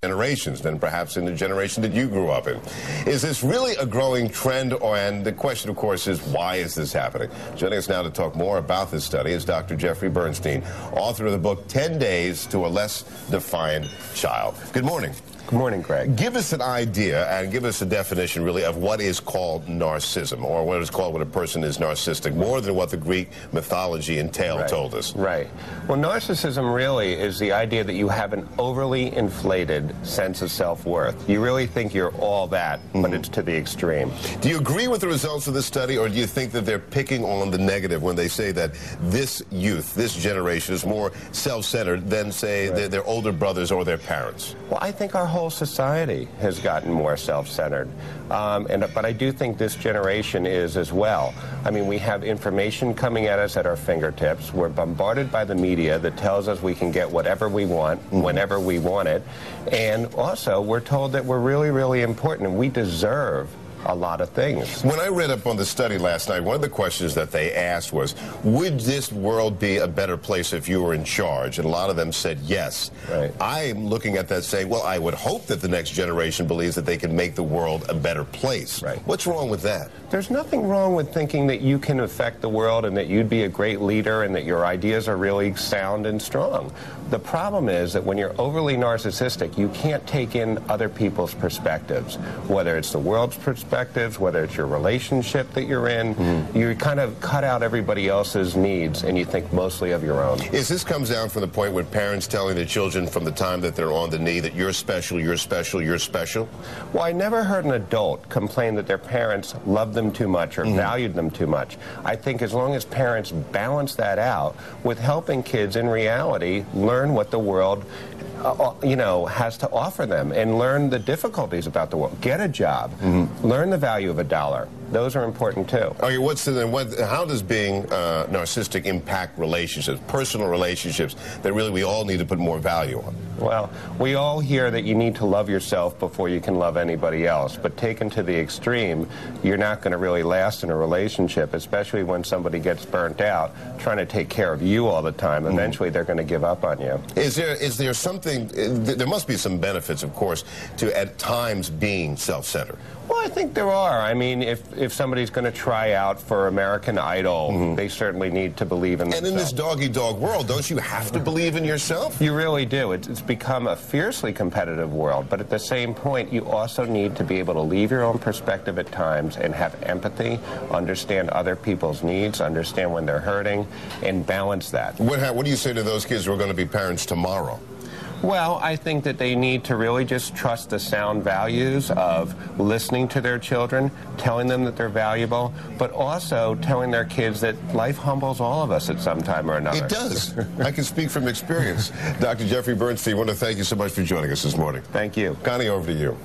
generations than perhaps in the generation that you grew up in. Is this really a growing trend? And the question, of course, is why is this happening? Joining us now to talk more about this study is Dr. Jeffrey Bernstein, author of the book 10 Days to a Less Defiant Child. Good morning. Good morning, Greg. Give us an idea and give us a definition, really, of what is called narcissism, or what is called when a person is narcissistic, more than what the Greek mythology and tale told us. Right. Well, narcissism really is the idea that you have an overly inflated sense of self-worth. You really think you're all that, but it's to the extreme. Do you agree with the results of this study, or do you think that they're picking on the negative when they say that this youth, this generation, is more self-centered than, say, their older brothers or their parents? Well, I think our whole society has gotten more self-centered, but I do think this generation is as well. I mean, we have information coming at us at our fingertips. We're bombarded by the media that tells us we can get whatever we want, whenever we want it, and also we're told that we're really, really important and we deserve a lot of things. When I read up on the study last night, one of the questions that they asked was, would this world be a better place if you were in charge? And a lot of them said yes. Right. I'm looking at that saying, well, I would hope that the next generation believes that they can make the world a better place. Right. What's wrong with that? There's nothing wrong with thinking that you can affect the world and that you'd be a great leader and that your ideas are really sound and strong. The problem is that when you're overly narcissistic, you can't take in other people's perspectives, whether it's the world's perspectives, whether it's your relationship that you're in. You kind of cut out everybody else's needs and you think mostly of your own. Is this comes down from the point when parents telling their children from the time that they're on the knee that you're special, you're special, you're special? Well, I never heard an adult complain that their parents loved them too much or valued them too much. I think as long as parents balance that out with helping kids in reality learn what the world has to offer them and learn the difficulties about the world. Get a job. Learn the value of $1. Those are important too. Okay, how does being narcissistic impact relationships, personal relationships that really we all need to put more value on? Well, we all hear that you need to love yourself before you can love anybody else, but taken to the extreme, you're not going to really last in a relationship, especially when somebody gets burnt out trying to take care of you all the time. Eventually, they're going to give up on you. Is there something, there must be some benefits, of course, to at times being self-centered? Well, I think there are. I mean, if somebody's going to try out for American Idol, they certainly need to believe in themselves. And in this dog-eat-dog world, don't you have to believe in yourself? You really do. It's become a fiercely competitive world, but at the same point, you also need to be able to leave your own perspective at times and have empathy, understand other people's needs, understand when they're hurting, and balance that. What do you say to those kids who are going to be parents tomorrow? Well, I think that they need to really just trust the sound values of listening to their children, telling them that they're valuable, but also telling their kids that life humbles all of us at some time or another. It does. I can speak from experience. Dr. Jeffrey Bernstein, I want to thank you so much for joining us this morning. Thank you. Connie, over to you.